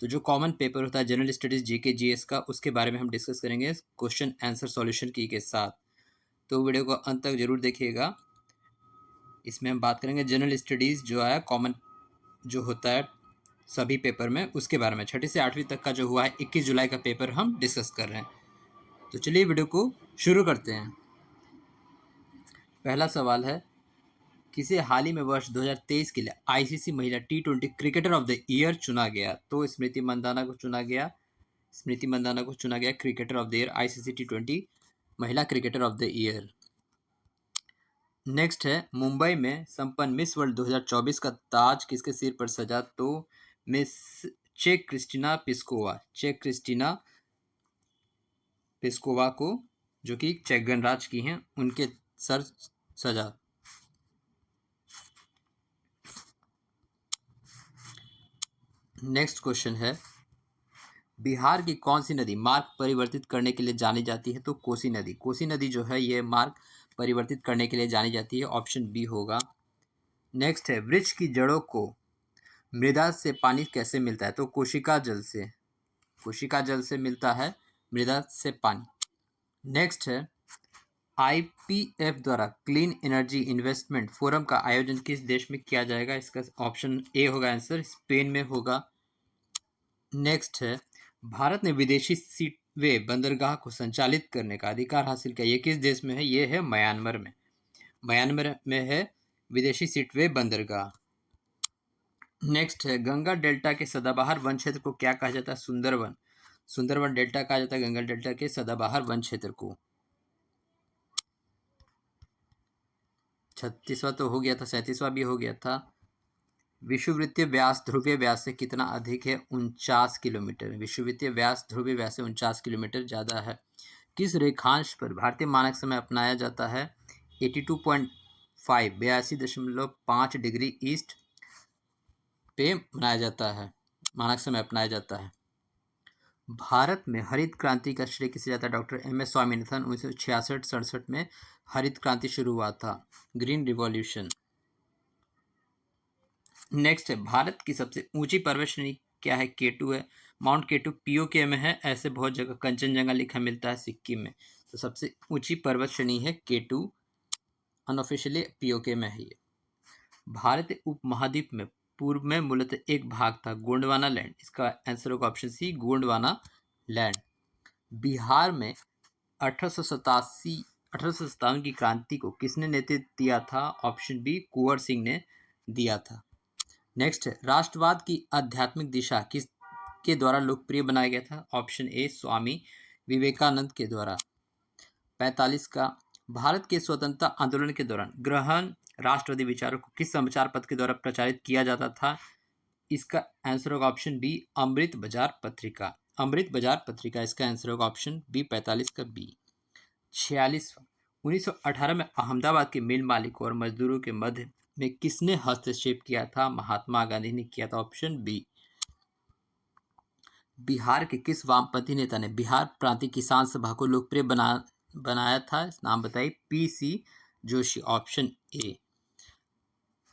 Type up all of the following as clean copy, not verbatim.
तो जो common paper होता है जनरल स्टडीज जीके जीएस का, उसके बारे में हम डिस्कस करेंगे क्वेश्चन आंसर सॉल्यूशन की के साथ। तो वीडियो को अंत तक जरूर देखिएगा। इसमें हम बात करेंगे जनरल स्टडीज जो है कॉमन जो होता है सभी पेपर में, उसके बारे में। छठी से 8वीं तक का जो हुआ है 21 जुलाई का पेपर हम डिस्कस कर रहे हैं। तो चलिए वीडियो को शुरू करते हैं। पहला सवाल है, किसे हाल ही में वर्ष 2023 के लिए आईसीसी महिला टी20 क्रिकेटर ऑफ द ईयर चुना गया? तो स्मृति मंदाना को चुना गया। स्मृति मंदाना को चुना गया cricketer of the year, ICC टी20 महिला cricketer of the year. Next है, मुंबई में संपन्न मिस वर्ल्ड 2024 का ताज किसके सिर पर सजा? तो मिस चेक क्रिस्टिना पिस्कोवा, चेक क्रिस्टिना पिस्कोवा को, जो कि चेक गणराज्य की हैं, उनके सर सजा। नेक्स्ट क्वेश्चन है, बिहार की कौन सी नदी मार्ग परिवर्तित करने के लिए जानी जाती है? तो कोसी नदी। कोसी नदी जो है ये मार्ग परिवर्तित करने के लिए जानी जाती है, ऑप्शन बी होगा। नेक्स्ट है, वृक्ष की जड़ों को मृदा से पानी कैसे मिलता है? तो कोशिका जल से, कोशिका जल से मिलता है मृदा से पानी। नेक्स्ट है, आईपीएफ द्वारा क्लीन एनर्जी इन्वेस्टमेंट फोरम का आयोजन किस देश में किया जाएगा? इसका ऑप्शन ए होगा आंसर, स्पेन में होगा। नेक्स्ट है, भारत ने विदेशी सीटवे बंदरगाह को संचालित करने का अधिकार हासिल किया, ये किस देश में है? ये है म्यांमार में। म्यांमार में है विदेशी सीटवे बंदरगाह। नेक्स्ट है, गंगा डेल्टा के सदाबहार वन क्षेत्र को क्या कहा जाता है? सुंदरवन। सुंदरवन डेल्टा कहा जाता है गंगा डेल्टा के सदाबहार वन क्षेत्र को। 36वां तो हो गया था, 37वां भी हो गया था। विषुववृत्तीय व्यास ध्रुवीय व्यास से कितना अधिक है? 49 किलोमीटर। विषुववृत्तीय व्यास ध्रुवीय व्यास से 49 किलोमीटर ज़्यादा है। किस रेखांश पर भारतीय मानक समय अपनाया जाता है? 82.5 82.5 डिग्री ईस्ट पे मनाया जाता है, मानक समय अपनाया जाता है। भारत में हरित क्रांति का श्रेय किसे जाता है? Doctor MS. स्वामीनाथन। 1966-67 में हरित क्रांति शुरू हुआ था, ग्रीन रिवॉल्यूशन। नेक्स्ट है, भारत की सबसे ऊंची पर्वत श्रेणी क्या है? केटू है। माउंट केटू पीओके में है, ऐसे बहुत जगह कंचनजंगा लिखा मिलता है सिक्किम में। तो सबसे ऊंची पर्वत श्रेणी है केटू, अनऑफिशियली पीओके में है ये। भारतीय उपमहाद्वीप में पूर्व में मूलतः एक भाग था, गोंडवाना लैंड। इसका आंसर होगा option C, Gondwana land. Bihar में 1857 की क्रांति को किसने नेतृत्व दिया था? ऑप्शन बी, कुंवर सिंह ने दिया था। नेक्स्ट है, राष्ट्रवाद की आध्यात्मिक दिशा किसके द्वारा लोकप्रिय बनाया गया था? ऑप्शन ए, स्वामी विवेकानंद के द्वारा। 45 का, भारत के स्वतंत्रता आंदोलन के दौरान ग्रहण राष्ट्रवादी विचारों को किस समाचार पत्र के द्वारा प्रचारित किया जाता था? इसका आंसर होगा ऑप्शन बी, अमृत बाजार पत्रिका। अमृत बाजार पत्रिका, इसका आंसर होगा ऑप्शन बी, 45 का बी। 46वां, 1918 में अहमदाबाद के मिल मालिकों और मजदूरों के मध्य में किसने हस्तक्षेप किया था? महात्मा गांधी ने किया था, ऑप्शन बी। बिहार के किस वामपंथी नेता ने बिहार प्रांतीय किसान सभा को लोकप्रिय बनाया था? नाम बताइए। PC Joshi, option A.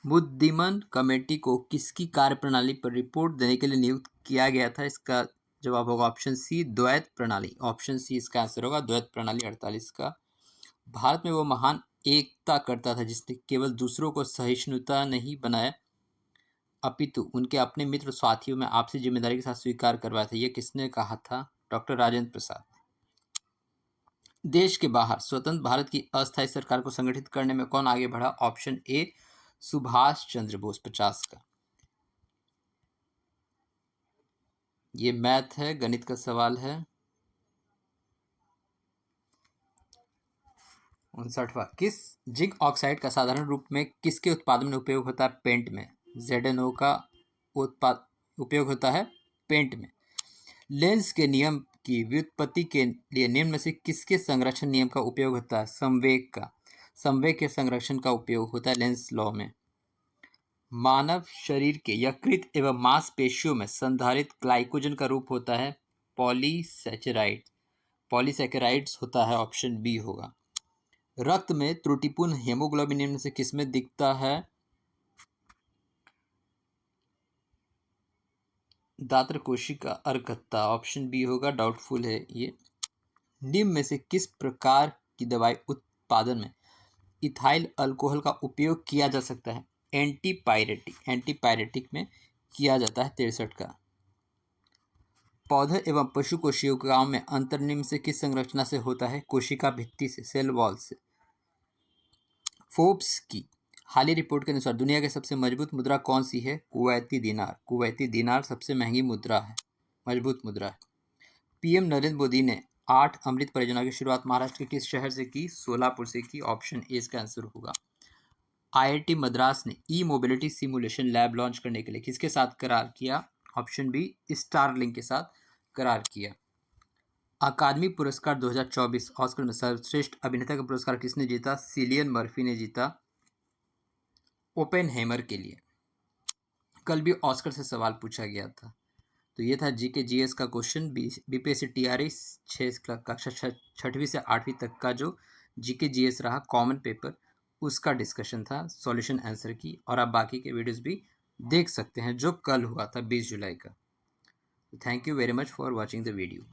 Muddiman committee को किसकी कार्यप्रणाली पर रिपोर्ट देने के लिए नियुक्त किया गया था? इसका जवाब होगा ऑप्शन सी, द्वैत प्रणाली। ऑप्शन सी इसका आंसर होगा, द्वैत प्रणाली। 48 का, भारत में वो महान एकता करता था जिसने केवल दूसरों को सहिष्णुता नहीं बनाया अपितु उनके अपने मित्र साथियों में आपसी जिम्मेदारी के साथ स्वीकार करवाया था, ये किसने कहा था? डॉक्टर राजेंद्र प्रसाद। देश के बाहर स्वतंत्र भारत की अस्थायी सरकार को संगठित करने में कौन आगे बढ़ा? Option A, Subhash Chandra Bose. 50 का, ये मैथ है, गणित का सवाल है। 59वां, किस जिंक ऑक्साइड का साधारण रूप में किसके उत्पादन में उपयोग होता है? पेंट में। ZnO का उपयोग होता है पेंट में। लेंस के नियम की व्युत्पत्ति के लिए निम्न में से किसके संरक्षण नियम का उपयोग होता है? संवेग का। संवेग के संरक्षण का उपयोग होता है लेंस लॉ में। मानव शरीर के यकृत एवं मांसपेशियों में संधारित ग्लाइकोजन का रूप होता है पॉलीसैचेराइड। पॉलीसैकेराइड्स होता है, ऑप्शन बी होगा। रक्त में त्रुटिपूर्ण हेमोग्लोबिन निम्न से किसमें दिखता है? दात्र कोशिका अर्कता, ऑप्शन बी होगा, डाउटफुल है ये। निम्न में से किस प्रकार की दवाई उत्पादन में इथाइल अल्कोहल का उपयोग किया जा सकता है? एंटीपायरेटिक में किया जाता है 63 का। पौधे एवं पशु कोशिकाओं में अंतर निम्न से किस संरचना से होता है? कोशिका भित्ति से, सेल वॉल से। फोर्ब्स की हालिया रिपोर्ट के अनुसार दुनिया की सबसे मजबूत मुद्रा कौन सी है? कुवैती दिनार। कुवैती दिनार सबसे महंगी मुद्रा है, मजबूत मुद्रा है। पीएम नरेंद्र मोदी ने 8 अमृत परियोजना की शुरुआत महाराष्ट्र के किस शहर से की? सोलापुर से की, ऑप्शन ए इसका आंसर होगा। आईआईटी मद्रास ने ई मोबिलिटी सिमुलेशन लैब लॉन्च करने के लिए किसके साथ करार किया? ऑप्शन बी स्टारलिंक के साथ करार किया। अकादमी पुरस्कार 2024 ऑस्कर में सर्वश्रेष्ठ अभिनेता का पुरस्कार किसने जीता? सिलियन मर्फी ने जीता ओपेनहेमर के लिए। कल भी ऑस्कर से सवाल पूछा गया था। तो ये था जीके जीएस का क्वेश्चन। बीपीएससी टीआरई 6 कक्षा 6वीं से 8वीं तक का जो जीके जीएस रहा कॉमन पेपर, उसका डिस्कशन था, सॉल्यूशन आंसर की। और आप बाकी के वीडियोस भी देख सकते हैं जो कल हुआ था 20 जुलाई का। Thank you very much for watching the video.